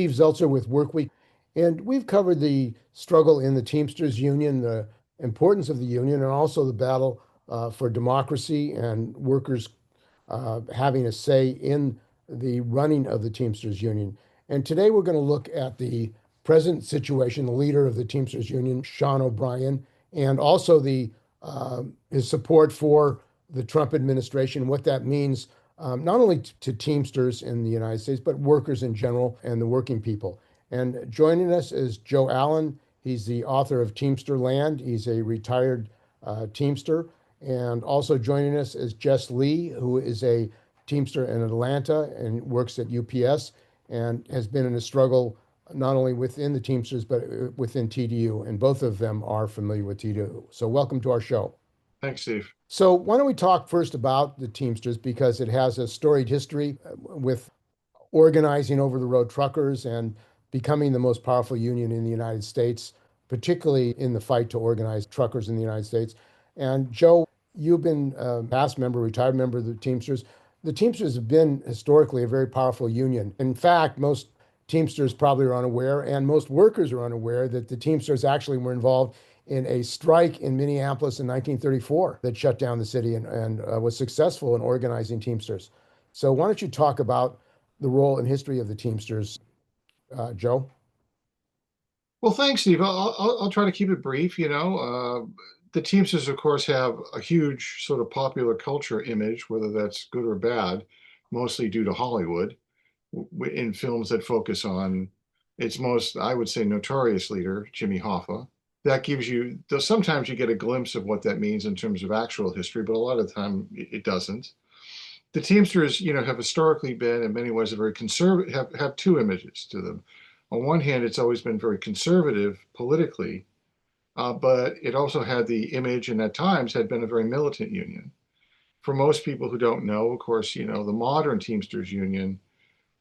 Steve Zeltzer with Workweek, and we've covered the struggle in the Teamsters Union, the importance of the union, and also the battle for democracy and workers having a say in the running of the Teamsters Union. And today we're going to look at the present situation, the leader of the Teamsters Union, Sean O'Brien, and also the his support for the Trump administration, what that means not only to Teamsters in the United States, but workers in general and the working people. And joining us is Joe Allen. He's the author of Teamster Land. He's a retired Teamster. And also joining us is Jess Leigh, who is a Teamster in Atlanta and works at UPS and has been in a struggle not only within the Teamsters, but within TDU. And both of them are familiar with TDU. So welcome to our show. Thanks, Steve. So why don't we talk first about the Teamsters because it has a storied history with organizing over the road truckers and becoming the most powerful union in the United States, particularly in the fight to organize truckers in the United States. And Joe, you've been a past member, retired member of the Teamsters. The Teamsters have been historically a very powerful union. In fact, most Teamsters probably are unaware, and most workers are unaware that the Teamsters actually were involved in a strike in Minneapolis in 1934 that shut down the city and was successful in organizing Teamsters. So why don't you talk about the role and history of the Teamsters, Joe? Well, thanks, Steve. I'll try to keep it brief. The Teamsters, of course, have a huge sort of popular culture image, whether that's good or bad, mostly due to Hollywood, in films that focus on its most, I would say, notorious leader, Jimmy Hoffa. That gives you, though sometimes you get a glimpse of what that means in terms of actual history, but a lot of the time it doesn't. The Teamsters, have historically been, in many ways, a very conservative, have two images to them. On one hand, it's always been very conservative politically, but it also had the image and at times had been a very militant union. For most people who don't know, of course, the modern Teamsters Union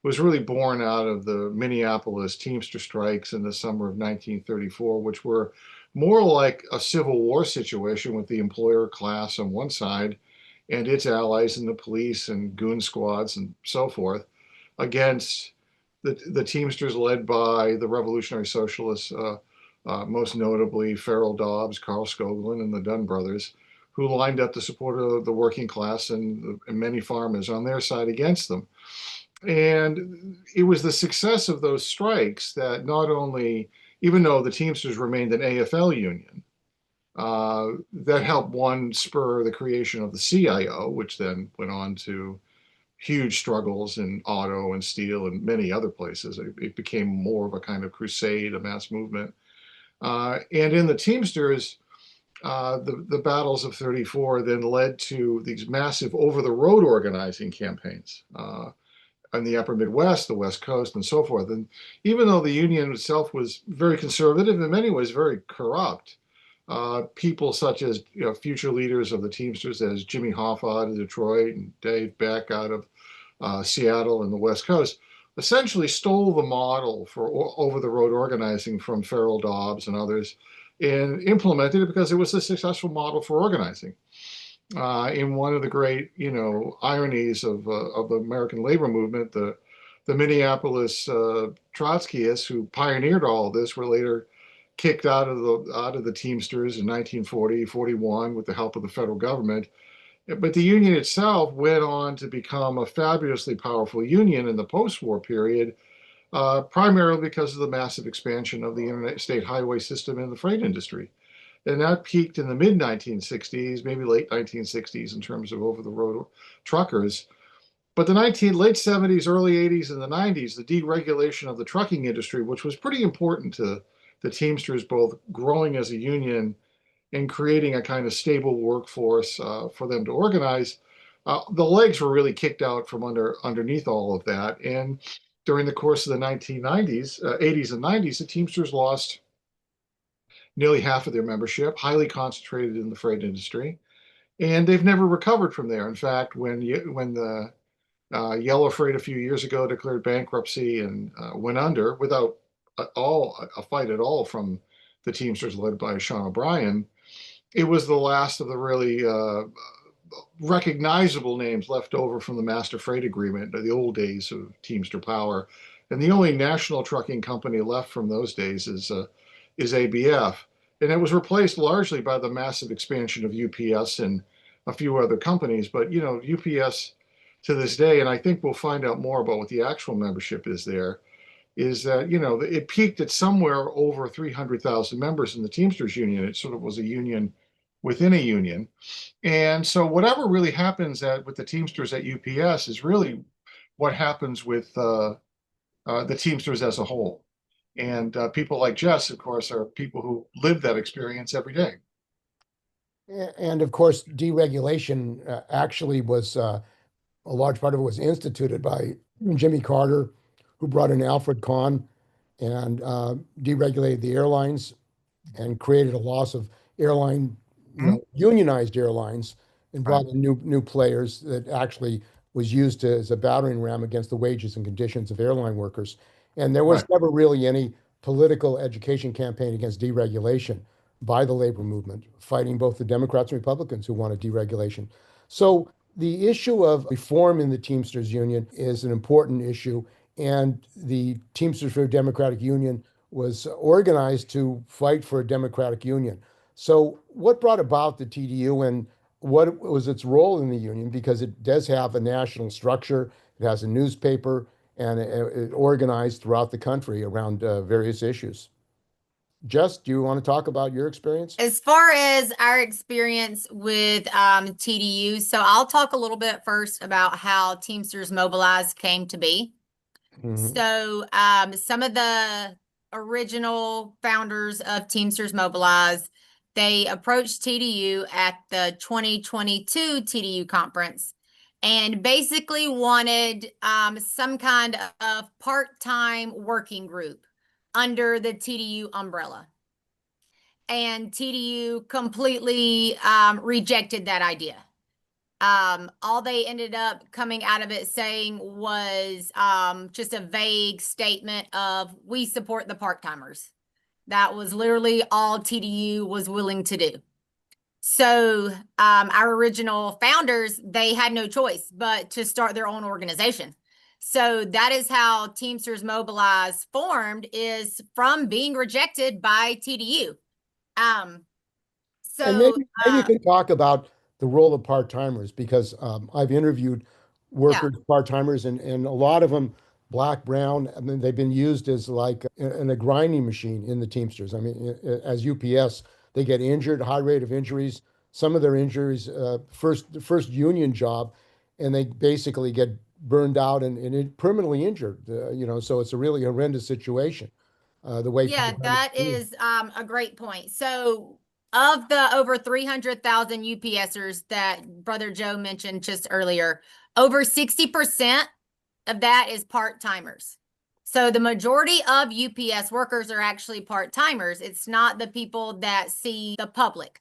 was really born out of the Minneapolis Teamster strikes in the summer of 1934, which were more like a Civil War situation with the employer class on one side and its allies in the police and goon squads and so forth against the Teamsters led by the Revolutionary Socialists, most notably Farrell Dobbs, Carl Skoglund, and the Dunn brothers, who lined up the support of the working class and many farmers on their side against them. And it was the success of those strikes that not only, even though the Teamsters remained an AFL union, that helped one spur the creation of the CIO, which then went on to huge struggles in auto and steel and many other places. It became more of a kind of crusade, a mass movement. And in the Teamsters, the battles of 34 then led to these massive over-the-road organizing campaigns in the upper Midwest, the West Coast, and so forth. And even though the union itself was very conservative, in many ways very corrupt, people such as future leaders of the Teamsters, as Jimmy Hoffa out of Detroit and Dave Beck out of Seattle and the West Coast, essentially stole the model for over-the-road organizing from Farrell Dobbs and others and implemented it because it was a successful model for organizing. In one of the great, ironies of the American labor movement, the Minneapolis Trotskyists who pioneered all of this were later kicked out of the Teamsters in 1940, 41 with the help of the federal government. But the union itself went on to become a fabulously powerful union in the post-war period, primarily because of the massive expansion of the interstate highway system in the freight industry. And that peaked in the mid 1960s, maybe late 1960s in terms of over-the-road truckers. But the late 70s, early 80s, and the 90s, the deregulation of the trucking industry, which was pretty important to the Teamsters, both growing as a union and creating a kind of stable workforce for them to organize, the legs were really kicked out from underneath all of that. And during the course of the 1990s, 80s, and 90s, the Teamsters lost nearly half of their membership, highly concentrated in the freight industry, and they've never recovered from there. In fact, when the Yellow Freight a few years ago declared bankruptcy and went under without a fight at all from the Teamsters led by Sean O'Brien, it was the last of the really recognizable names left over from the Master Freight Agreement, the old days of Teamster Power. And the only national trucking company left from those days is ABF. And it was replaced largely by the massive expansion of UPS and a few other companies. But, UPS to this day, and I think we'll find out more about what the actual membership is there, is that, it peaked at somewhere over 300,000 members in the Teamsters Union. It sort of was a union within a union. And so whatever really happens with the Teamsters at UPS is really what happens with the Teamsters as a whole. And people like Jess, of course, are people who live that experience every day. And of course, deregulation actually was a large part of it was instituted by Jimmy Carter, who brought in Alfred Kahn and deregulated the airlines and created a loss of airline, Mhm. unionized airlines, and Right, brought in new players that actually was used as a battering ram against the wages and conditions of airline workers. And there was right. never really any political education campaign against deregulation by the labor movement, fighting both the Democrats and Republicans who wanted deregulation. So the issue of reform in the Teamsters Union is an important issue, and the Teamsters for a Democratic Union was organized to fight for a democratic union. So, what brought about the TDU and what was its role in the union? Because it does have a national structure, it has a newspaper, and it organized throughout the country around various issues. Jess, do you want to talk about your experience? As far as our experience with TDU, so I'll talk a little bit first about how Teamsters Mobilize came to be. Mhm. So some of the original founders of Teamsters Mobilize, they approached TDU at the 2022 TDU conference and basically wanted some kind of part-time working group under the TDU umbrella. And TDU completely rejected that idea. All they ended up coming out of it saying was just a vague statement of we support the part-timers. That was literally all TDU was willing to do. So our original founders, they had no choice but to start their own organization. So that is how Teamsters Mobilize formed, is from being rejected by TDU. Um, And so maybe you can talk about the role of part-timers because I've interviewed yeah, workers, part-timers, and a lot of them, black, brown, I mean, they've been used as like in a grinding machine in the Teamsters. I mean, as UPS, they get injured, high rate of injuries. Some of their injuries, the first union job, and they basically get burned out and permanently injured. So it's a really horrendous situation. The way yeah, part-timers. that is a great point. So of the over 300,000 UPSers that Brother Joe mentioned just earlier, over 60% of that is part-timers. So the majority of UPS workers are actually part-timers. It's not the people that see the public,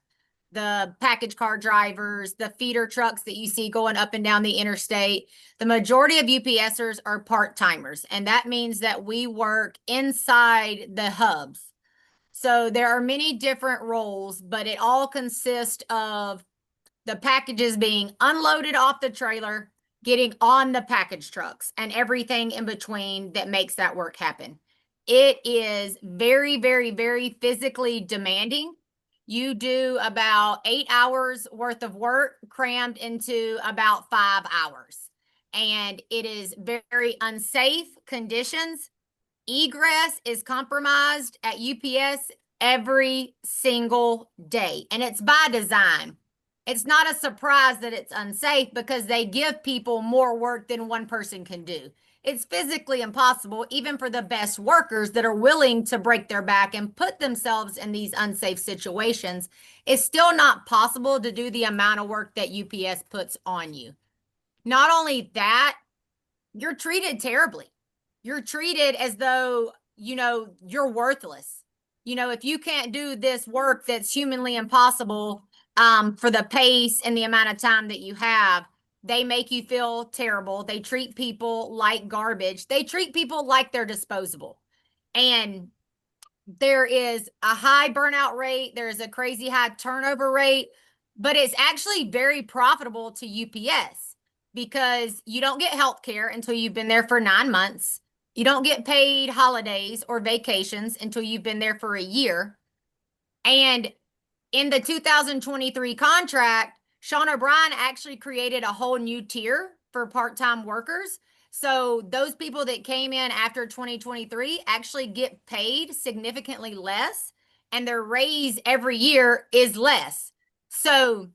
the package car drivers, the feeder trucks that you see going up and down the interstate. The majority of UPSers are part-timers, and that means that we work inside the hubs. So there are many different roles, but it all consists of the packages being unloaded off the trailer, getting on the package trucks, and everything in between that makes that work happen. It is very, very, very physically demanding. You do about 8 hours worth of work crammed into about 5 hours. And it is very unsafe conditions. Egress is compromised at UPS every single day, and it's by design. It's not a surprise that it's unsafe because they give people more work than one person can do. It's physically impossible, even for the best workers that are willing to break their back and put themselves in these unsafe situations. It's still not possible to do the amount of work that UPS puts on you. Not only that, you're treated terribly. You're treated as though, you're worthless. If you can't do this work that's humanly impossible for the pace and the amount of time that you have, they make you feel terrible. They treat people like garbage. They treat people like they're disposable. And there is a high burnout rate, there's a crazy high turnover rate, but it's actually very profitable to UPS because you don't get health care until you've been there for 9 months. You don't get paid holidays or vacations until you've been there for a year. And in the 2023 contract, Sean O'Brien actually created a whole new tier for part-time workers. So those people that came in after 2023 actually get paid significantly less, and their raise every year is less. So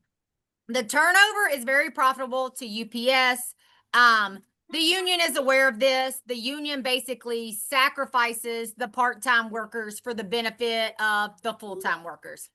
the turnover is very profitable to UPS. The union is aware of this. The union basically sacrifices the part-time workers for the benefit of the full-time workers,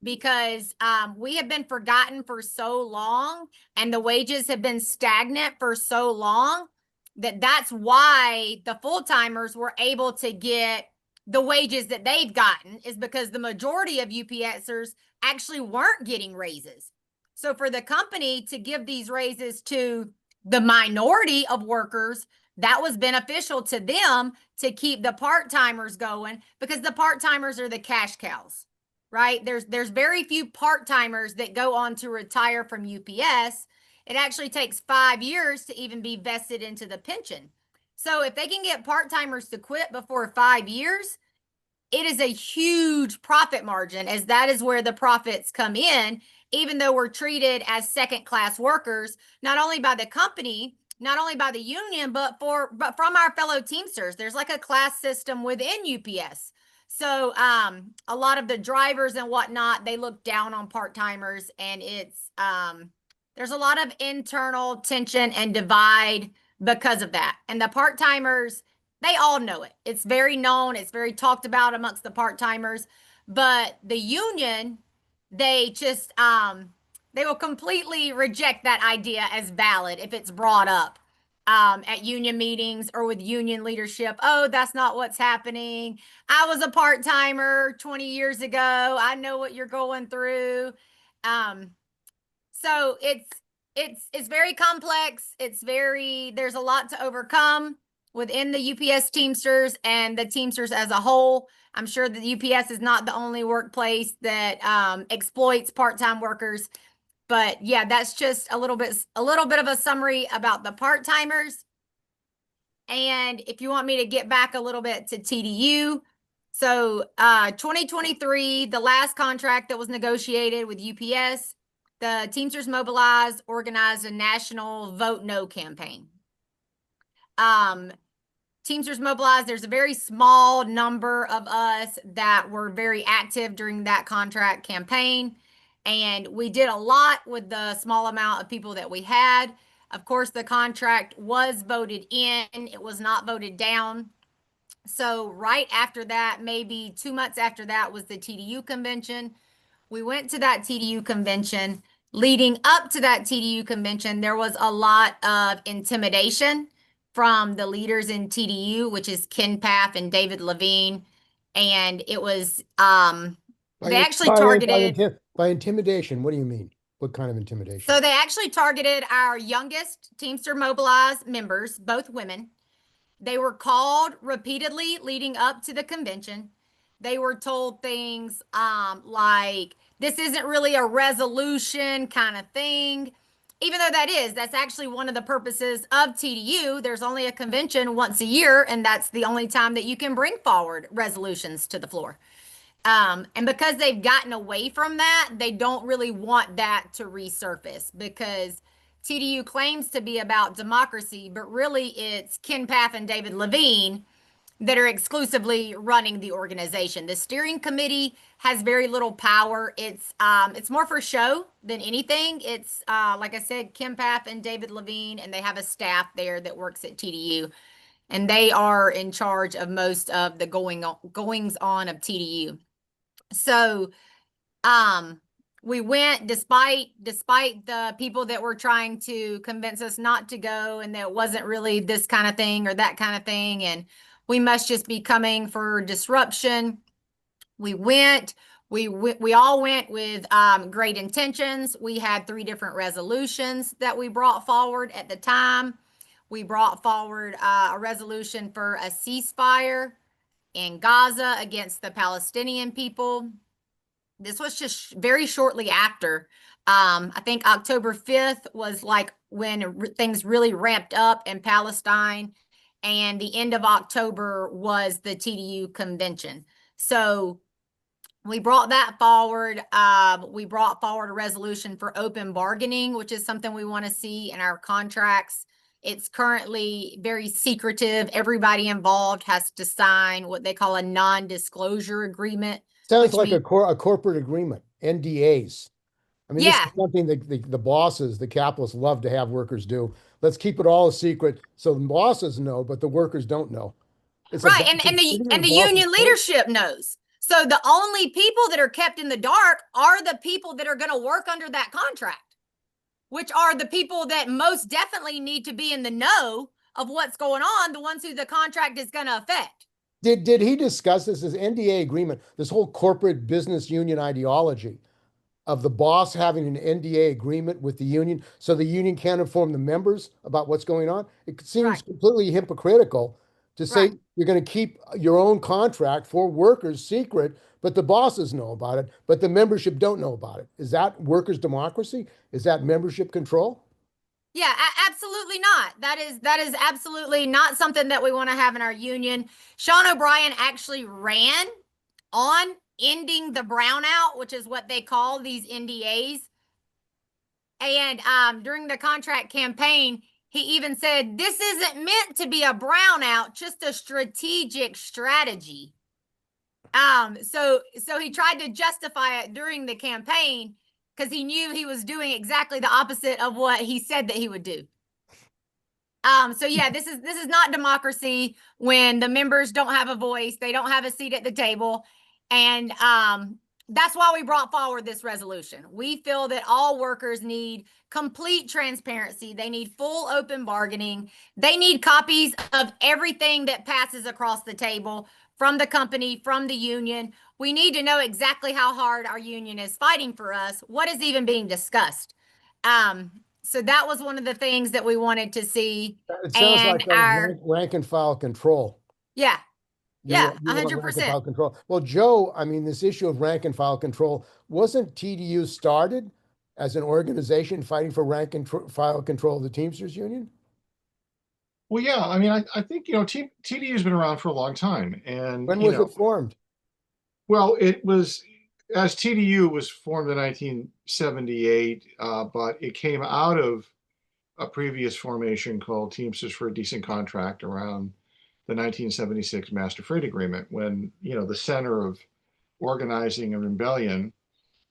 because we have been forgotten for so long, and the wages have been stagnant for so long, that's why the full-timers were able to get the wages that they've gotten, is because the majority of UPSers actually weren't getting raises. So for the company to give these raises to the minority of workers, that was beneficial to them to keep the part-timers going, because the part-timers are the cash cows, right? There's very few part-timers that go on to retire from UPS. It actually takes 5 years to even be vested into the pension. So if they can get part-timers to quit before 5 years, it is a huge profit margin, as that is where the profits come in, even though we're treated as second-class workers, not only by the company, not only by the union, but from our fellow Teamsters. There's like a class system within UPS. So a lot of the drivers and whatnot, they look down on part-timers, and it's there's a lot of internal tension and divide because of that. And the part-timers, they all know it. It's very known. It's very talked about amongst the part-timers. But the union, they just they will completely reject that idea as valid if it's brought up at union meetings or with union leadership. Oh, that's not what's happening. I was a part-timer 20 years ago. I know what you're going through. So it's very complex. There's a lot to overcome within the UPS Teamsters and the Teamsters as a whole. I'm sure that UPS is not the only workplace that exploits part-time workers. But yeah, that's just a little bit of a summary about the part-timers. And if you want me to get back a little bit to TDU, so 2023, the last contract that was negotiated with UPS, the Teamsters Mobilize organized a national Vote No campaign. Teamsters Mobilize, there's a very small number of us that were very active during that contract campaign, and we did a lot with the small amount of people that we had. Of course, the contract was voted in. It was not voted down. So right after that, maybe 2 months after that, was the TDU convention. We went to that TDU convention. Leading up to that TDU convention, there was a lot of intimidation from the leaders in TDU, which is Ken Paff and David Levine. And it was, they actually targeted. By intimidation, what do you mean? What kind of intimidation? So they actually targeted our youngest Teamster Mobilize members, both women. They were called repeatedly leading up to the convention. They were told things like, this isn't really a resolution kind of thing, even though that's actually one of the purposes of TDU. There's only a convention once a year, and that's the only time that you can bring forward resolutions to the floor. And because they've gotten away from that, they don't really want that to resurface, because TDU claims to be about democracy, but really it's Ken Paff and David Levine that are exclusively running the organization. The steering committee has very little power. It's more for show than anything. It's like I said, Ken Paff and David Levine, and they have a staff there that works at TDU, and they are in charge of most of the goings on of TDU. So we went despite the people that were trying to convince us not to go, and that it wasn't really this kind of thing or that kind of thing, and we must just be coming for disruption. We all went with great intentions. We had 3 different resolutions that we brought forward at the time. We brought forward a resolution for a ceasefire in Gaza against the Palestinian people. This was just very shortly after. I think October 5th was like when things really ramped up in Palestine. and the end of October was the TDU convention. So we brought that forward. We brought forward a resolution for open bargaining, which is something we want to see in our contracts. It's currently very secretive. Everybody involved has to sign what they call a non-disclosure agreement. Sounds like a corporate agreement, NDAs. I mean, this Yeah, is something that the bosses, the capitalists, love to have workers do. Let's keep it all a secret so the bosses know, but the workers don't know. It's a right. boss, And the sitting in and a the boss's union face. leadership knows. So the only people that are kept in the dark are the people that are going to work under that contract, which are the people that most definitely need to be in the know of what's going on, the ones who the contract is going to affect. Did he discuss this NDA agreement, this whole corporate business union ideology of the boss having an NDA agreement with the union so the union can't inform the members about what's going on? It seems Right, completely hypocritical to right. say you're going to keep your own contract for workers secret, but the bosses know about it, but the membership don't know about it. Is that workers' democracy? Is that membership control? Yeah, absolutely not. That is absolutely not something that we want to have in our union. Sean O'Brien actually ran on ending the brownout, which is what they call these NDAs. And during the contract campaign, he even said, this isn't meant to be a brownout, just a strategic strategy. So he tried to justify it during the campaign because he knew he was doing exactly the opposite of what he said that he would do. So yeah, this is not democracy when the members don't have a voice, they don't have a seat at the table. And that's why we brought forward this resolution. We feel that all workers need complete transparency. They need full open bargaining. They need copies of everything that passes across the table from the company, from the union. We need to know exactly how hard our union is fighting for us, what is even being discussed. So that was one of the things that we wanted to see. It sounds And like a rank and file control. yeah, yeah, You want rank and 100%. file control. Well, Joe, I mean, this issue of rank and file control, wasn't TDU started as an organization fighting for rank and file control of the Teamsters Union? Well, yeah, I mean, I think, TDU has been around for a long time. And, When was it formed? well, it was, as TDU was formed in 1978, but it came out of a previous formation called Teamsters for a Decent Contract around the 1976 Master Freight Agreement, when, the center of organizing and rebellion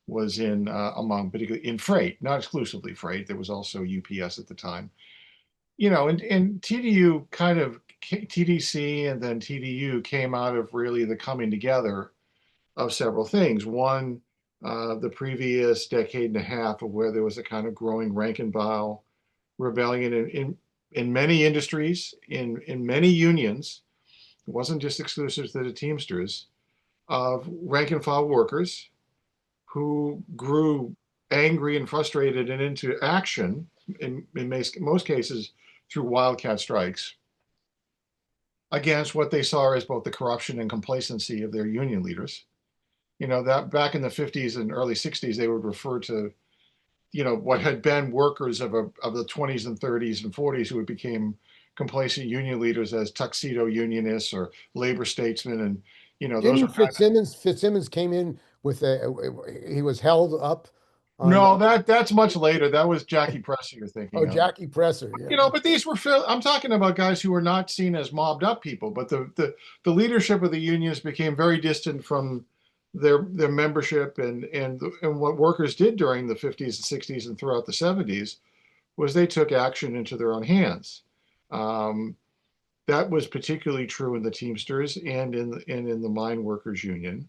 was particularly in freight, not exclusively freight. There was also UPS at the time. And TDU TDC and then TDU came out of really the coming together of several things. One, the previous decade and a half of where there was a kind of growing rank and file rebellion in many industries, in many unions. It wasn't just exclusive to the Teamsters, of rank and file workers who grew angry and frustrated and into action in most cases through wildcat strikes against what they saw as both the corruption and complacency of their union leaders. That back in the 50s and early 60s, they would refer to, what had been workers of the 20s and 30s and 40s who became complacent union leaders as tuxedo unionists or labor statesmen. And, those Didn't were Fitzsimmons came in with he was held up on, no, that's much later. That was Jackie Presser you're thinking oh, of. Jackie Presser. Yeah. But these were I'm talking about guys who were not seen as mobbed up people, but the leadership of the unions became very distant from their membership, and what workers did during the 50s and 60s and throughout the 70s was they took action into their own hands. That was particularly true in the Teamsters and in the Mine Workers Union.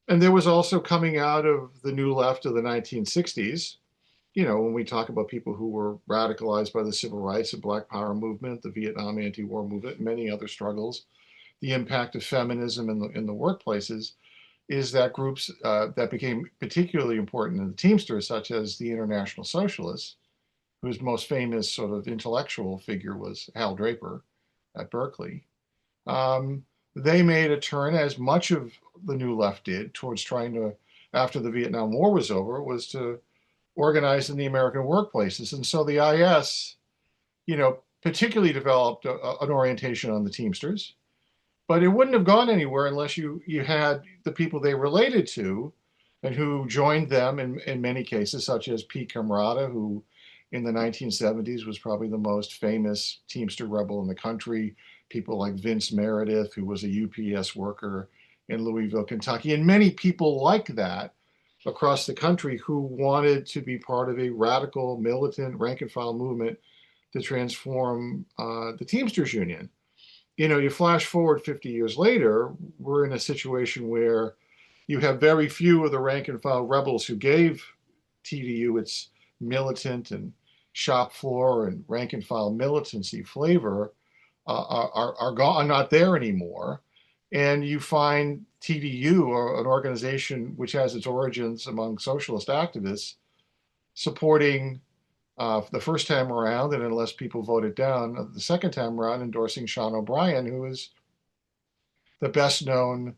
And there was also, coming out of the new left of the 1960s, when we talk about people who were radicalized by the civil rights and Black Power movement, the Vietnam anti-war movement, and many other struggles, the impact of feminism in the workplaces, is that groups that became particularly important in the Teamsters, such as the International Socialists, whose most famous sort of intellectual figure was Hal Draper at Berkeley. They made a turn, as much of the New Left did, towards trying to, after the Vietnam War was over, was to organize in the American workplaces. And so the IS, particularly developed an orientation on the Teamsters, but it wouldn't have gone anywhere unless you had the people they related to and who joined them in many cases, such as P. Camarada, who in the 1970s was probably the most famous Teamster rebel in the country. People like Vince Meredith, who was a UPS worker in Louisville, Kentucky, and many people like that across the country who wanted to be part of a radical, militant, rank and file movement to transform the Teamsters Union. You flash forward 50 years later, we're in a situation where you have very few of the rank and file rebels who gave TDU its militant and shop floor and rank and file militancy flavor are gone, are not there anymore. And you find TDU, or an organization which has its origins among socialist activists, supporting the first time around, and unless people voted down, the second time around, endorsing Sean O'Brien, who is the best known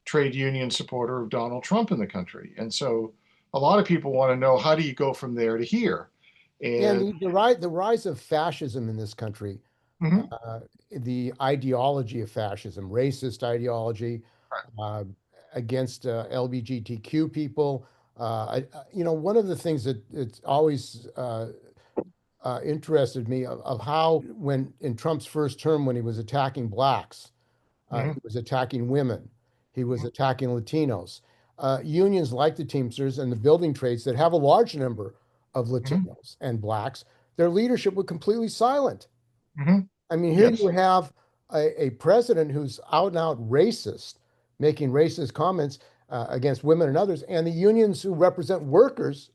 trade union supporter of Donald Trump in the country. And so a lot of people want to know, how do you go from there to here? And And the rise of fascism in this country, mhm, uh, the ideology of fascism, racist ideology uh, against LGBTQ people. One of the things that it's always interested me of how when in Trump's first term, when he was attacking blacks, mhm, he was attacking women, he was attacking Latinos. Unions like the Teamsters and the building trades that have a large number of mhm, Latinos and blacks, their leadership was completely silent. mhm, I mean, here you yes, have a president who's out and out racist, making racist comments against women and others, and the unions who represent workers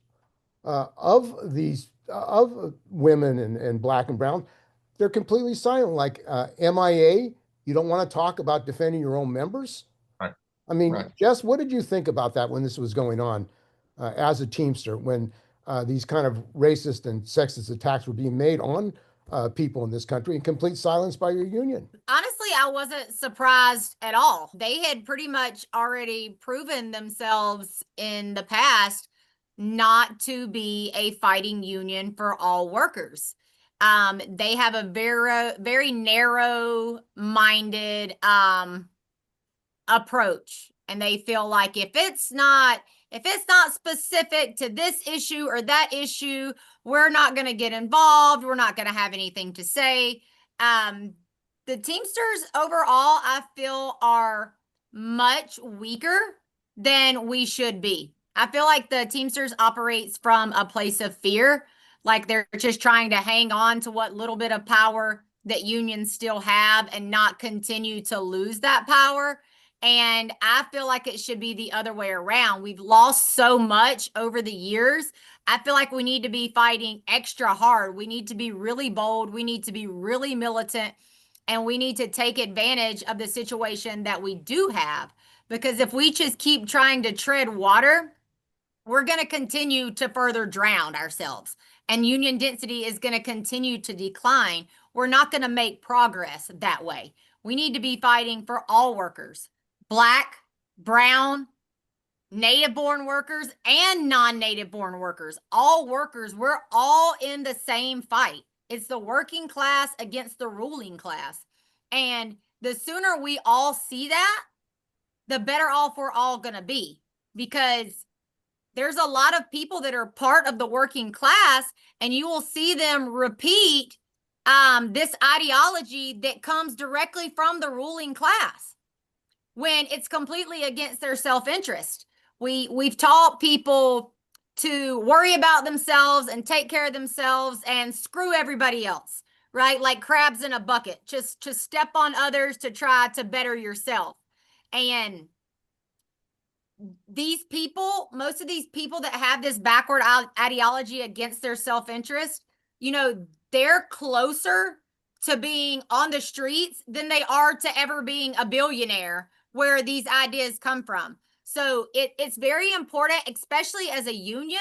of these of women and black and brown, they're completely silent. Like MIA, you don't want to talk about defending your own members. right, I mean, right. Jess, what did you think about that when this was going on as a Teamster, when these kind of racist and sexist attacks were being made on people in this country, in complete silence by your union? Honestly, I wasn't surprised at all. They had pretty much already proven themselves in the past not to be a fighting union for all workers. They have a very narrow minded approach, and they feel like if it's not specific to this issue or that issue, we're not going to get involved, we're not going to have anything to say. The Teamsters overall, I feel, are much weaker than we should be. I feel like the Teamsters operates from a place of fear, like they're just trying to hang on to what little bit of power that unions still have and not continue to lose that power. And I feel like it should be the other way around. We've lost so much over the years. I feel like we need to be fighting extra hard. We need to be really bold. We need to be really militant. And we need to take advantage of the situation that we do have. Because if we just keep trying to tread water, we're going to continue to further drown ourselves. And union density is going to continue to decline. We're not going to make progress that way. We need to be fighting for all workers, Black, brown, native born workers, and non-native born workers. All workers, we're all in the same fight. It's the working class against the ruling class. And the sooner we all see that, the better off we're all going to be, because there's a lot of people that are part of the working class, and you will see them repeat this ideology that comes directly from the ruling class when it's completely against their self-interest. We've taught people to worry about themselves and take care of themselves and screw everybody else, right? Like crabs in a bucket, just to step on others to try to better yourself. And these people, most of these people that have this backward ideology against their self-interest, they're closer to being on the streets than they are to ever being a billionaire where these ideas come from. So it's very important, especially as a union,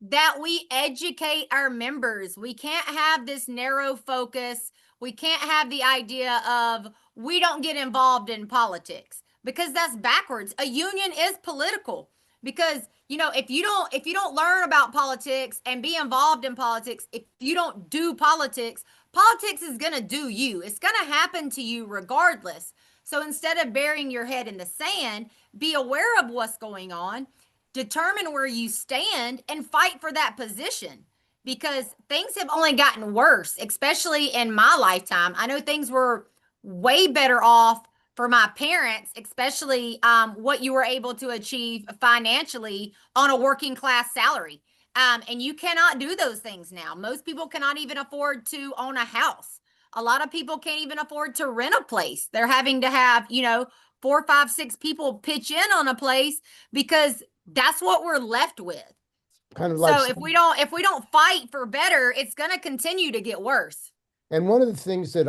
that we educate our members. We can't have this narrow focus. We can't have the idea of we don't get involved in politics, because that's backwards. A union is political, because if you don't learn about politics and be involved in politics, if you don't do politics, Politics is going to do you. It's going to happen to you regardless. So instead of burying your head in the sand, be aware of what's going on, determine where you stand, and fight for that position, because things have only gotten worse, especially in my lifetime. I know things were way better off for my parents, especially what you were able to achieve financially on a working class salary. And you cannot do those things now. Most people cannot even afford to own a house. A lot of people can't even afford to rent a place. They're having to have, 4, 5, 6 people pitch in on a place because that's what we're left with. Kind of like, So if we don't fight for better, it's going to continue to get worse. and one of the things that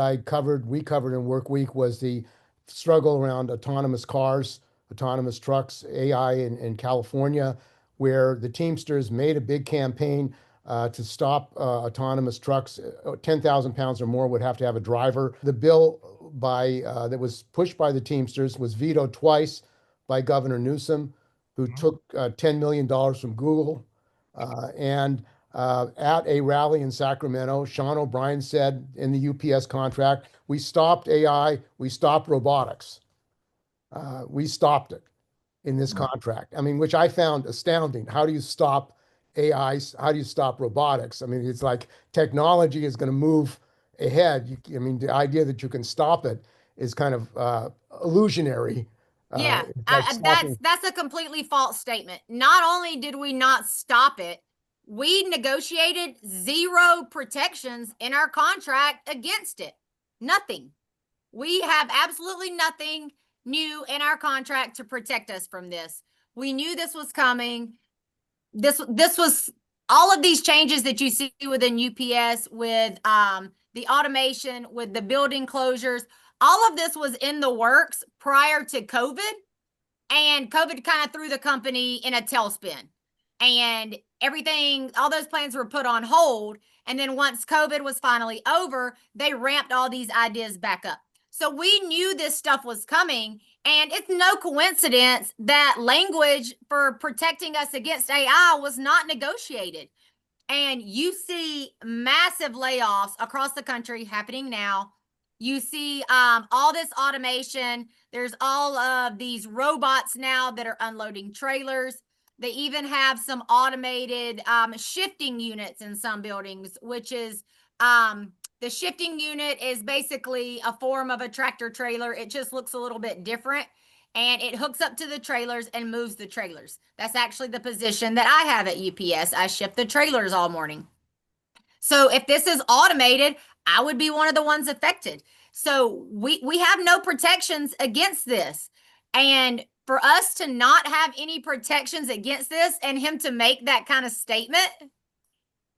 we covered in Work Week was the struggle around autonomous cars, autonomous trucks, AI in California, where the Teamsters made a big campaign to stop autonomous trucks. 10,000 pounds or more would have to have a driver. The bill that was pushed by the Teamsters was vetoed twice by Governor Newsom, who took $10 million from Google. And at a rally in Sacramento, Sean O'Brien said in the UPS contract, we stopped AI, we stopped robotics. We stopped it in this contract. I mean, which I found astounding. How do you stop AI? How do you stop robotics? I mean, it's like technology is going to move ahead. I mean, the idea that you can stop it is kind of illusionary. Yeah, It's like stopping. that's a completely false statement. Not only did we not stop it, we negotiated zero protections in our contract against it. Nothing. We have absolutely nothing new in our contract to protect us from this. We knew this was coming. This was all of these changes that you see within UPS with the automation, with the building closures. All of this was in the works prior to COVID, and COVID kind of threw the company in a tailspin. And everything, all those plans were put on hold. And then once COVID was finally over, they ramped all these ideas back up. So we knew this stuff was coming. And it's no coincidence that language for protecting us against AI was not negotiated. And you see massive layoffs across the country happening now. You see all this automation. There's all of these robots now that are unloading trailers. They even have some automated shifting units in some buildings, which is the shifting unit is basically a form of a tractor trailer. It just looks a little bit different, and it hooks up to the trailers and moves the trailers. That's actually the position that I have at UPS. I shift the trailers all morning. So if this is automated, I would be one of the ones affected. So we have no protections against this. And for us to not have any protections against this and him to make that kind of statement,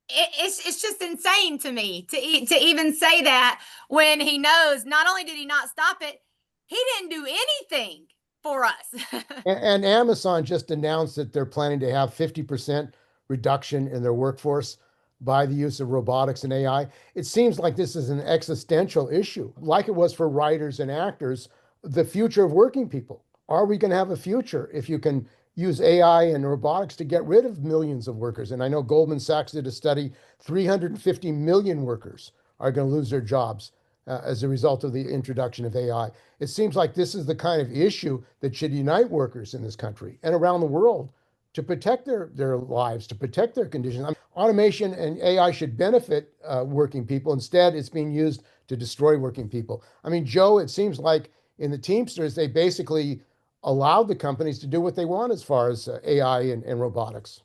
it's just insane to me to even say that when he knows not only did he not stop it, he didn't do anything for us. And Amazon just announced that they're planning to have 50% reduction in their workforce by the use of robotics and AI. It seems like this is an existential issue, like it was for writers and actors, the future of working people. Are we going to have a future if you can use AI and robotics to get rid of millions of workers? And I know Goldman Sachs did a study, 350 million workers are going to lose their jobs as a result of the introduction of AI. It seems like this is the kind of issue that should unite workers in this country and around the world to protect their lives, to protect their conditions. I mean, automation and AI should benefit working people. Instead, it's being used to destroy working people. I mean, Joe, it seems like in the Teamsters, they basically allowed the companies to do what they want as far as AI and robotics.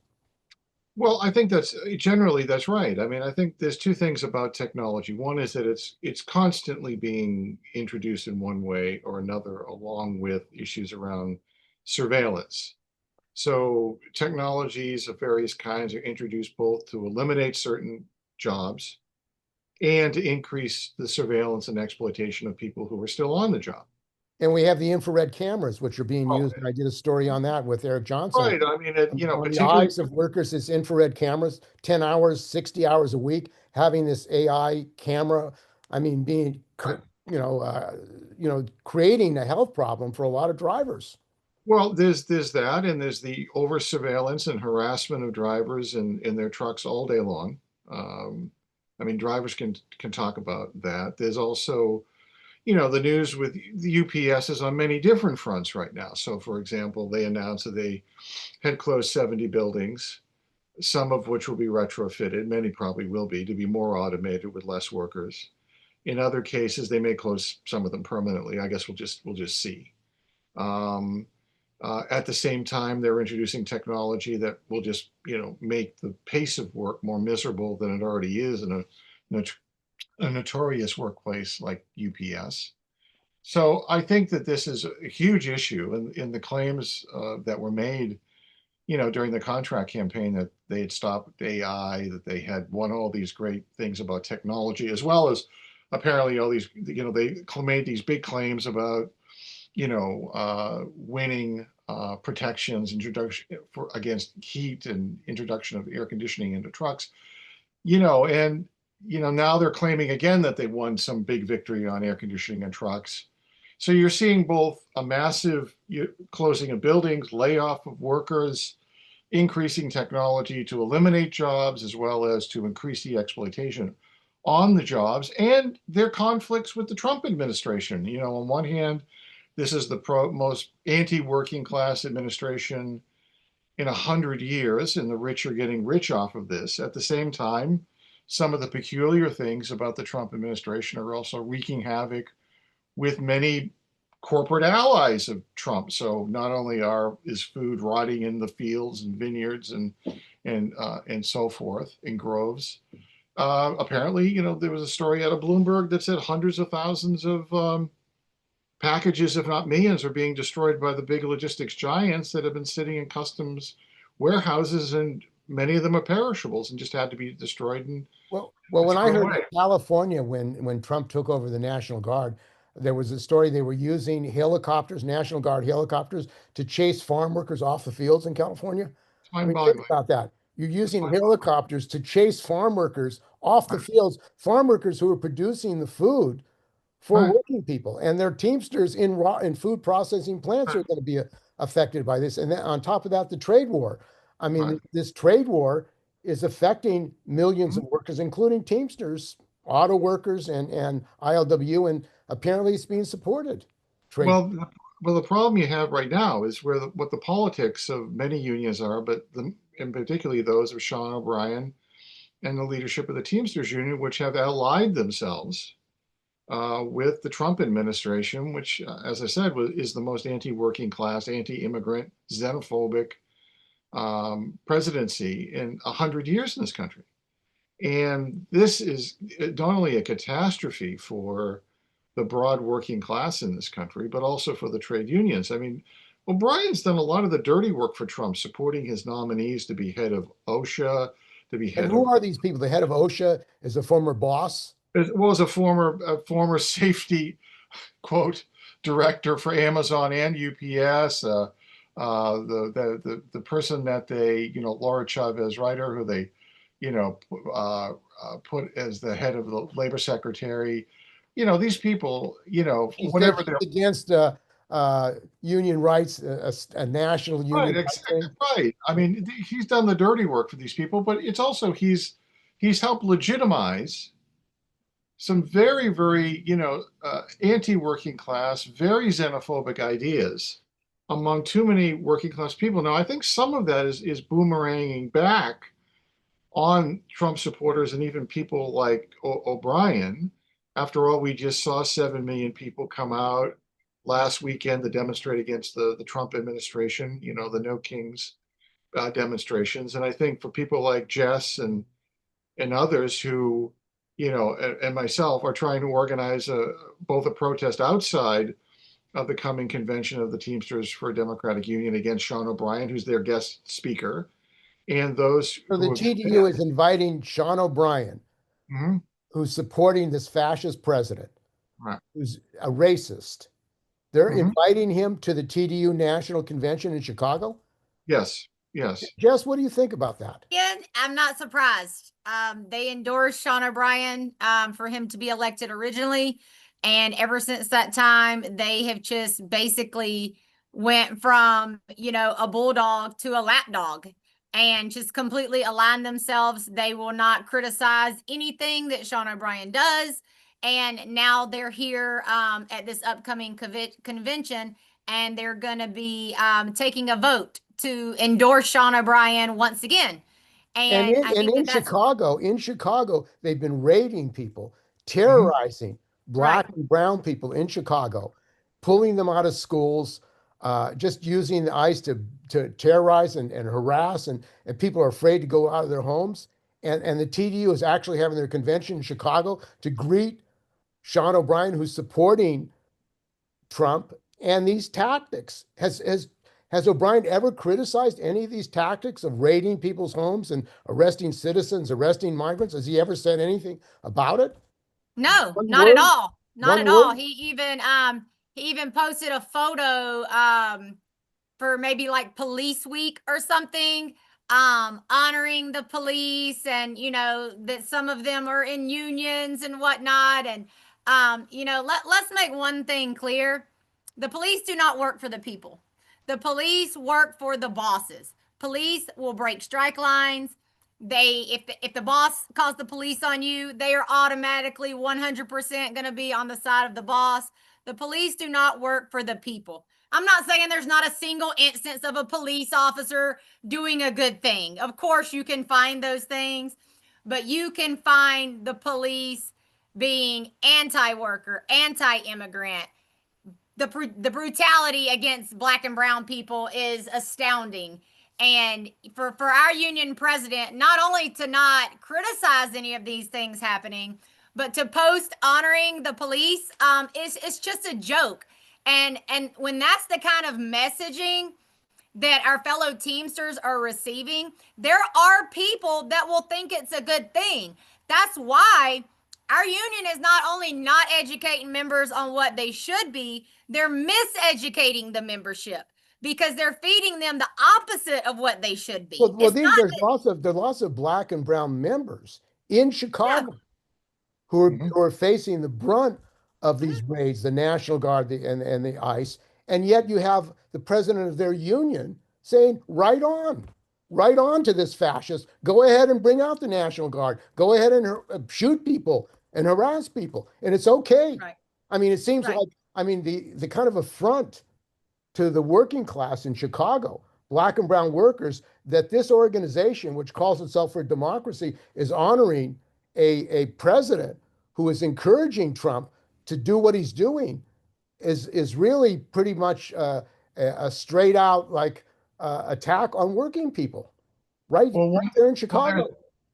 Well, I think that's generally that's right. I mean, I think there's two things about technology. One is that it's constantly being introduced in one way or another, along with issues around surveillance. So technologies of various kinds are introduced both to eliminate certain jobs and to increase the surveillance and exploitation of people who are still on the job. And we have the infrared cameras, which are being Oh, used. And I did a story on that with Eric Johnson. right. I mean, On the particularly, eyes of workers, is infrared cameras, 10 hours, 60 hours a week, having this AI camera. I mean, being, creating a health problem for a lot of drivers. well, there's that, and there's the over surveillance and harassment of drivers in their trucks all day long. Um, I mean, drivers can talk about that. There's also, you know, the news with the UPS is on many different fronts right now. So, for example, they announced that they had closed 70 buildings, some of which will be retrofitted. Many probably will be to be more automated with less workers. In other cases, they may close some of them permanently. I guess we'll just see. Um, at the same time, they're introducing technology that will just, you know, make the pace of work more miserable than it already is in a notorious workplace like UPS. So I think that this is a huge issue, and in the claims that were made, you know, during the contract campaign that they had stopped AI, that they had won all these great things about technology, as well as apparently all these, you know, they made these big claims about, you know, winning protections, introduction for against heat and introduction of air conditioning into trucks, you know, and you know now they're claiming again that they won some big victory on air conditioning in trucks. So you're seeing both a massive closing of buildings, layoff of workers, increasing technology to eliminate jobs as well as to increase the exploitation on the jobs, and their conflicts with the Trump administration. You know, on one hand, this is the most anti-working class administration in 100 years, and the rich are getting rich off of this. At the same time, some of the peculiar things about the Trump administration are also wreaking havoc with many corporate allies of Trump. So not only is food rotting in the fields and vineyards and so forth in groves. Apparently, you know, there was a story out of Bloomberg that said hundreds of thousands of packages, if not millions, are being destroyed by the big logistics giants that have been sitting in customs warehouses, and many of them are perishables and just had to be destroyed and Well, when I thrown heard in away. California, when Trump took over the National Guard, there was a story they were using helicopters, National Guard helicopters, to chase farm workers off the fields in California. It's I mean, think mind-boggling. about that. You're It's using mind-boggling. helicopters to chase farm workers off the Right. fields, farm workers who are producing the food for Right. working people, and their Teamsters in food processing plants Right. are going to be affected by this. And then on top of that, the trade war. I mean, Right. this trade war is affecting millions Mhm. of workers, including Teamsters, auto workers, and ILW, and apparently it's being supported. Trade. Well, the problem you have right now is what the politics of many unions are, but and particularly those of Sean O'Brien and the leadership of the Teamsters Union, which have allied themselves with the Trump administration, which, as I said, is the most anti-working class, anti-immigrant, xenophobic presidency in 100 years in this country. And this is not only a catastrophe for the broad working class in this country, but also for the trade unions. I mean, O'Brien's done a lot of the dirty work for Trump, supporting his nominees to be head of OSHA, to be And head who of, are these people? The head of OSHA is a former boss. as well as a former safety quote director for Amazon and UPS. The person that they, you know, Laura Chavez Ryder, who they, you know, put as the head of the labor secretary. You know, these people, you know, She said whatever she's they're against union rights, a national right, union rights thing. right. I mean, he's done the dirty work for these people, but it's also he's helped legitimize some very, very, you know, anti-working class, very xenophobic ideas among too many working class people. Now, I think some of that is boomeranging back on Trump supporters and even people like O'Brien. After all, we just saw 7 million people come out last weekend to demonstrate against the Trump administration, you know, the No Kings demonstrations. And I think for people like Jess and others who, you know, and myself are trying to organize both a protest outside of the coming convention of the Teamsters for a Democratic Union against Sean O'Brien, who's their guest speaker, and those So the who have TDU is inviting Sean O'Brien, Mhm. who's supporting this fascist president, Right. who's a racist. They're Mhm. inviting him to the TDU National Convention in Chicago. Yes, yes. Jess, what do you think about that? Yeah, I'm not surprised. They endorsed Sean O'Brien for him to be elected originally. And ever since that time, they have just basically went from, you know, a bulldog to a lapdog. and just completely align themselves. They will not criticize anything that Sean O'Brien does. And now they're here at this upcoming convention, and they're going to be taking a vote to endorse Sean O'Brien once again. And And I think that that's In Chicago, they've been raiding people, Mhm. terrorizing right. black and brown people in Chicago, pulling them out of schools, just using the ICE to terrorize and harass, and people are afraid to go out of their homes. And the TDU is actually having their convention in Chicago to greet Sean O'Brien, who's supporting Trump and these tactics. Has O'Brien ever criticized any of these tactics of raiding people's homes and arresting citizens, arresting migrants? Has he ever said anything about it? No, One not at word? all. Not One at all. word? He even posted a photo for maybe like police week or something, honoring the police, and that some of them are in unions and whatnot. And let's make one thing clear: the police do not work for the people. The police work for the bosses. Police will break strike lines. If the boss calls the police on you, they are automatically 100% going to be on the side of the boss. The police do not work for the people. I'm not saying there's not a single instance of a police officer doing a good thing. Of course, you can find those things, but you can find the police being anti-worker, anti-immigrant. The brutality against black and brown people is astounding. And for our union president not only to not criticize any of these things happening, but to post honoring the police, it's just a joke. And when that's the kind of messaging that our fellow Teamsters are receiving, there are people that will think it's a good thing. That's why our union is not only not educating members on what they should be, they're miseducating the membership because they're feeding them the opposite of what they should be. Well, It's not that, there's lots of black and brown members in yeah, Chicago who are Mhm. who are facing the brunt of these raids, the National Guard and the ICE, and yet you have the president of their union saying, right on to this fascist. Go ahead and bring out the National Guard. Go ahead and shoot people and harass people, and it's okay. right, I mean, it seems right. like the kind of affront to the working class in Chicago, black and brown workers, that this organization, which calls itself for democracy, is honoring a president who is encouraging Trump to do what he's doing is really pretty much a straight out like attack on working people, Well, right there in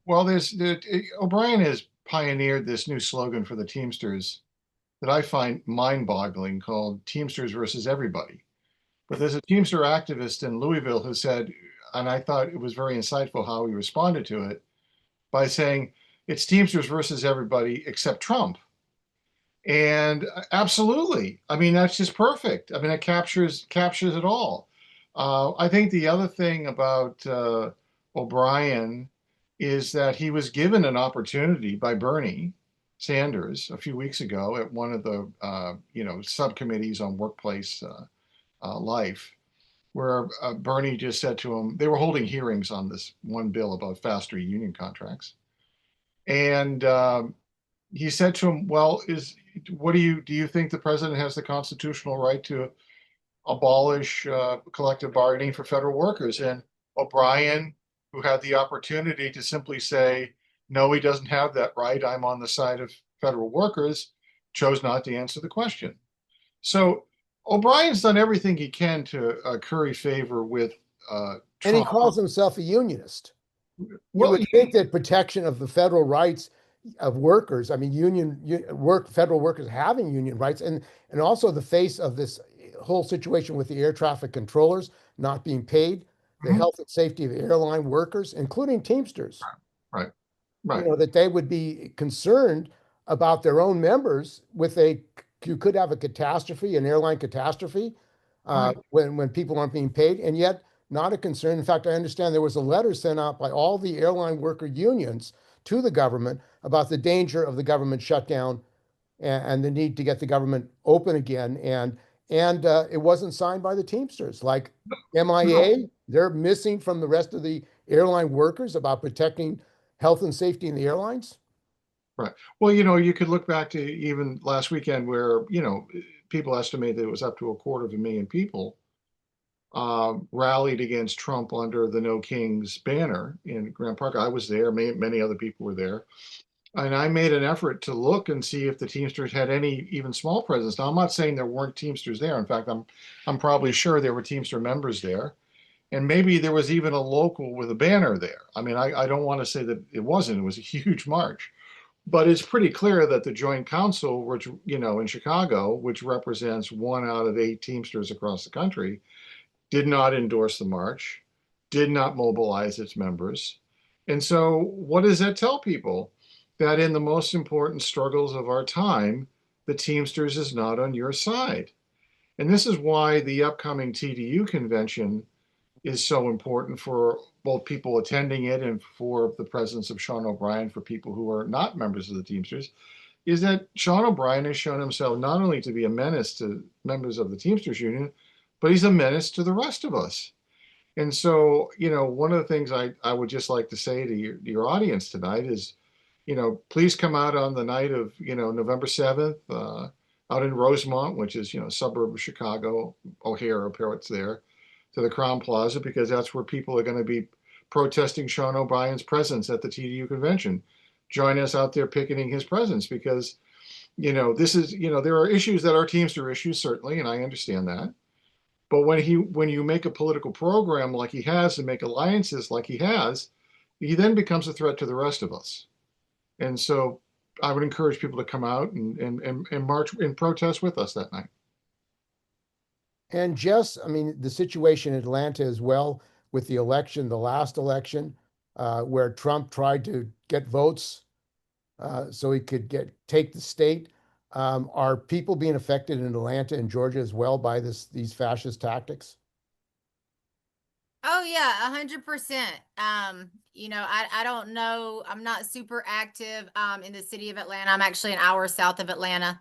well, there's, Chicago. O'Brien has pioneered this new slogan for the Teamsters that I find mind-boggling called Teamsters versus everybody. But there's a Teamster activist in Louisville who said, and I thought it was very insightful how he responded to it by saying, it's Teamsters versus everybody except Trump. And absolutely, I mean, that's just perfect. I mean, it captures it all. I think the other thing about O'Brien is that he was given an opportunity by Bernie Sanders a few weeks ago at one of the subcommittees on workplace life, where Bernie just said to him, they were holding hearings on this one bill about faster union contracts, and he said to him, "Well, do you think the president has the constitutional right to abolish collective bargaining for federal workers?" And O'Brien, who had the opportunity to simply say, "No, he doesn't have that right. I'm on the side of federal workers," chose not to answer the question. So O'Brien's done everything he can to curry favor with And he Trump. calls himself a unionist. You Well, would think that protection of the federal rights of workers, I mean, federal workers having union rights, and also the face of this whole situation with the air traffic controllers not being paid, the mhm, health and safety of airline workers, including Teamsters, right, right. that they would be concerned about their own members you could have a catastrophe, an airline catastrophe, Right. when people aren't being paid, and yet not a concern. In fact, I understand there was a letter sent out by all the airline worker unions to the government about the danger of the government shutdown and the need to get the government open again. And it wasn't signed by the Teamsters, like No, MIA. They're missing from the rest of the airline workers about protecting health and safety in the airlines. Right. Well, you could look back to even last weekend where, people estimate that it was up to 250,000 people rallied against Trump under the No Kings banner in Grant Park. I was there, many other people were there. And I made an effort to look and see if the Teamsters had any even small presence. Now, I'm not saying there weren't Teamsters there. In fact, I'm probably sure there were Teamster members there. And maybe there was even a local with a banner there. I mean, I don't want to say that it wasn't. It was a huge march. But it's pretty clear that the Joint Council, which, in Chicago, which represents 1 out of 8 Teamsters across the country, did not endorse the march, did not mobilize its members. And so, what does that tell people? That in the most important struggles of our time, the Teamsters is not on your side. And this is why the upcoming TDU convention is so important for both people attending it and for the presence of Sean O'Brien for people who are not members of the Teamsters, is that Sean O'Brien has shown himself not only to be a menace to members of the Teamsters Union, but he's a menace to the rest of us. And so, one of the things I would just like to say to your audience tonight is, please come out on the night of, November 7th, out in Rosemont, which is, a suburb of Chicago, O'Hare, it's there, to the Crown Plaza, because that's where people are going to be protesting Sean O'Brien's presence at the TDU convention. Join us out there picketing his presence because, this is, there are issues that are Teamster issues, certainly, and I understand that. But when you make a political program like he has and make alliances like he has, he then becomes a threat to the rest of us. And so I would encourage people to come out and march and protest with us that night. And Jess, I mean, the situation in Atlanta as well with the election, the last election, where Trump tried to get votes so he could take the state. Are people being affected in Atlanta and Georgia as well by these fascist tactics? Oh yeah, 100%. I don't know. I'm not super active in the city of Atlanta. I'm actually an hour south of Atlanta.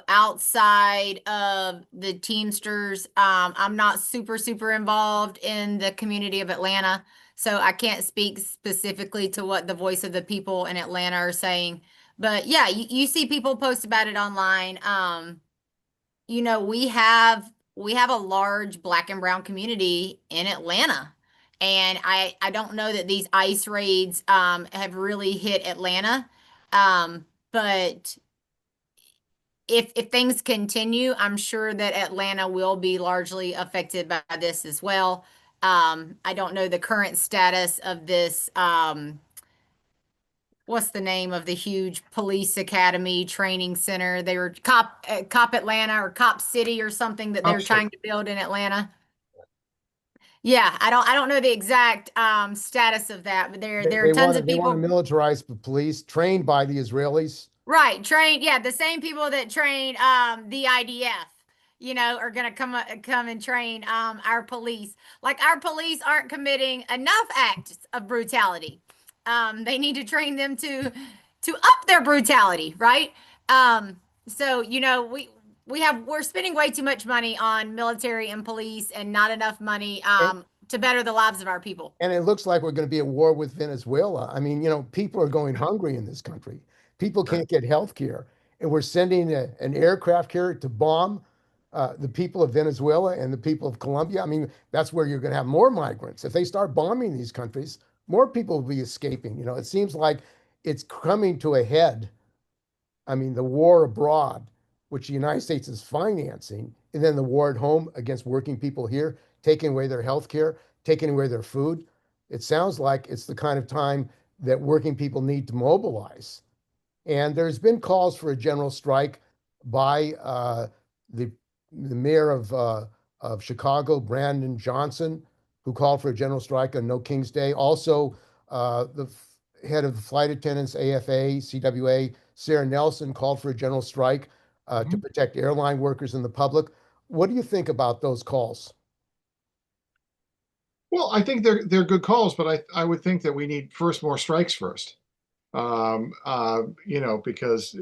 Outside of the Teamsters, I'm not super involved in the community of Atlanta. So I can't speak specifically to what the voice of the people in Atlanta are saying. But yeah, you see people post about it online. You know, we have a large black and brown community in Atlanta. And I don't know that these ICE raids have really hit Atlanta. But if things continue, I'm sure that Atlanta will be largely affected by this as well. I don't know the current status of this. What's the name of the huge police academy training center? They were Cop Atlanta or Cop City or something that they're trying to build in Atlanta. Yeah, I don't know the exact status of that, but there are tons of They want to people. militarize the police trained by the Israelis. Right, train, yeah, the same people that train the IDF, are gonna come and train our police. Like our police aren't committing enough acts of brutality. They need to train them to up their brutality, right? So we're spending way too much money on military and police and not enough money to better the lives of our people. And it looks like we're going to be at war with Venezuela. I mean, people are going hungry in this country. People Right. can't get health care. And we're sending an aircraft carrier to bomb the people of Venezuela and the people of Colombia. I mean, that's where you're going to have more migrants. If they start bombing these countries, more people will be escaping. It seems like it's coming to a head. I mean, the war abroad, which the United States is financing, and then the war at home against working people here, taking away their health care, taking away their food. It sounds like it's the kind of time that working people need to mobilize. And there's been calls for a general strike by the mayor of Chicago, Brandon Johnson, who called for a general strike on No King's Day. Also, the head of the flight attendants, AFA, CWA, Sarah Nelson, called for a general strike to Mhm. protect airline workers and the public. What do you think about those calls? Well, I think they're good calls, but I would think that we need first more strikes first. Because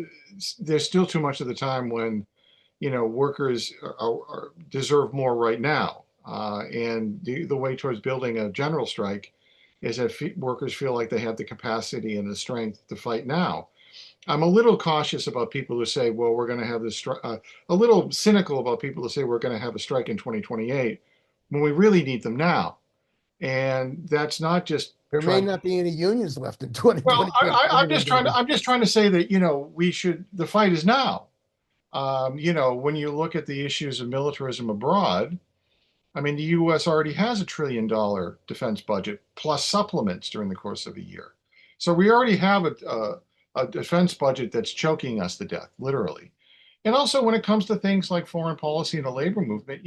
there's still too much of the time when workers deserve more right now. And the way towards building a general strike is that workers feel like they have the capacity and the strength to fight now. I'm a little cautious about people who say, well, we're going to have this, a little cynical about people who say we're going to have a strike in 2028 when we really need them now. And that's not just There may trying. not be any unions left in Well, 2020. I'm just trying to say that, we should, the fight is now. When you look at the issues of militarism abroad, I mean, the US already has $1 trillion defense budget plus supplements during the course of a year. So we already have a defense budget that's choking us to death, literally. And also when it comes to things like foreign policy and the labor movement,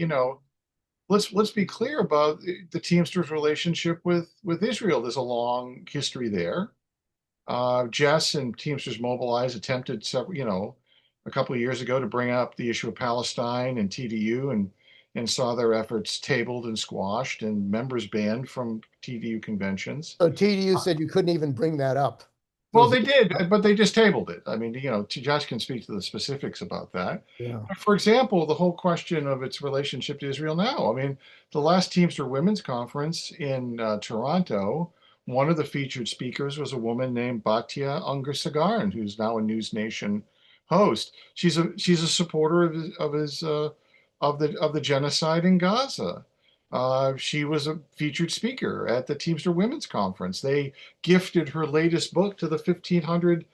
let's be clear about the Teamsters relationship with Israel. There's a long history there. Jess and Teamsters Mobilize attempted several, a couple of years ago to bring up the issue of Palestine and TDU and saw their efforts tabled and squashed and members banned from TDU conventions. So TDU said you couldn't even bring that up. Well, Those, they did, but they just tabled it. I mean, Josh can speak to the specifics about that. yeah. For example, the whole question of its relationship to Israel now. I mean, the last Teamster Women's Conference in Toronto, one of the featured speakers was a woman named Batia Unger-Sagarin, who's now a News Nation host. She's a supporter of the genocide in Gaza. She was a featured speaker at the Teamster Women's Conference. They gifted her latest book to the 1,500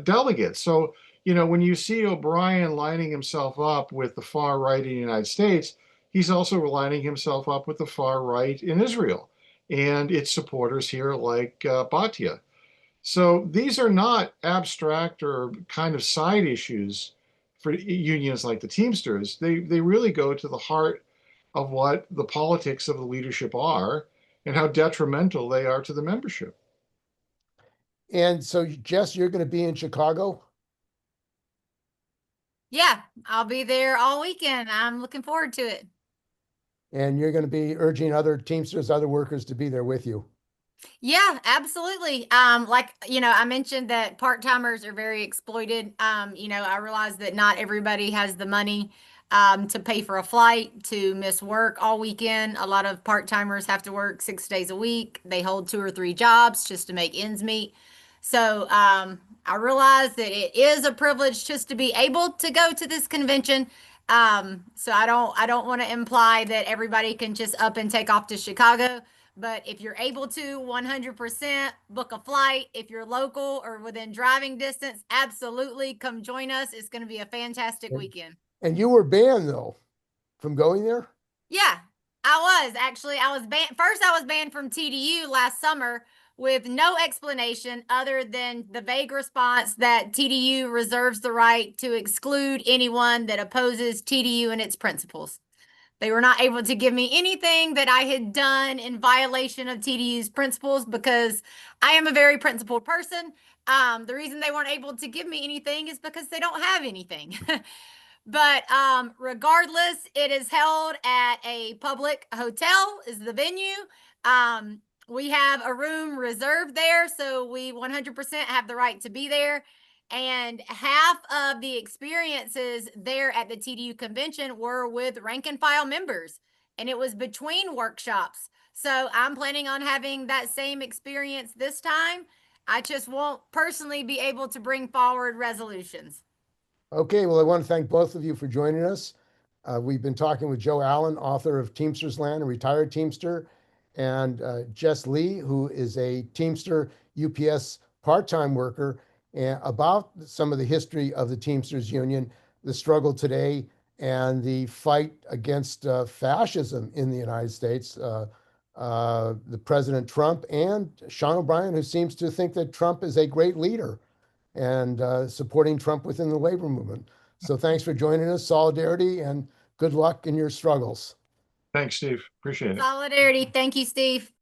delegates. So, when you see O'Brien lining himself up with the far right in the United States, he's also lining himself up with the far right in Israel and its supporters here like Batia. So these are not abstract or kind of side issues for unions like the Teamsters. They really go to the heart of what the politics of the leadership are and how detrimental they are to the membership. And so, Jess, you're going to be in Chicago, Yeah, I'll be there all weekend. I'm looking forward to it. and you're going to be urging other Teamsters, other workers to be there with you. Yeah, absolutely. I mentioned that part-timers are very exploited. I realize that not everybody has the money to pay for a flight, to miss work all weekend. A lot of part-timers have to work 6 days a week. They hold 2 or 3 jobs just to make ends meet. So, I realize that it is a privilege just to be able to go to this convention. So I don't want to imply that everybody can just up and take off to Chicago. But if you're able to 100% book a flight, if you're local or within driving distance, absolutely come join us. It's going to be a fantastic And, weekend. and you were banned, though, from going there? Yeah, I was actually. I was banned. First, I was banned from TDU last summer with no explanation other than the vague response that TDU reserves the right to exclude anyone that opposes TDU and its principles. They were not able to give me anything that I had done in violation of TDU's principles because I am a very principled person. The reason they weren't able to give me anything is because they don't have anything. But regardless, it is held at a public hotel is the venue. We have a room reserved there, so we 100% have the right to be there. And half of the experiences there at the TDU convention were with rank and file members, and it was between workshops. So I'm planning on having that same experience this time. I just won't personally be able to bring forward resolutions. Okay, well, I want to thank both of you for joining us. We've been talking with Joe Allen, author of Teamsters Land, a retired Teamster, and Jess Leigh, who is a Teamster UPS part-time worker, and about some of the history of the Teamsters Union, the struggle today, and the fight against fascism in the United States. The President Trump and Sean O'Brien, who seems to think that Trump is a great leader and supporting Trump within the labor movement. So thanks for joining us, solidarity, and good luck in your struggles. Thanks, Steve. Appreciate it. Solidarity. Thank you, Steve.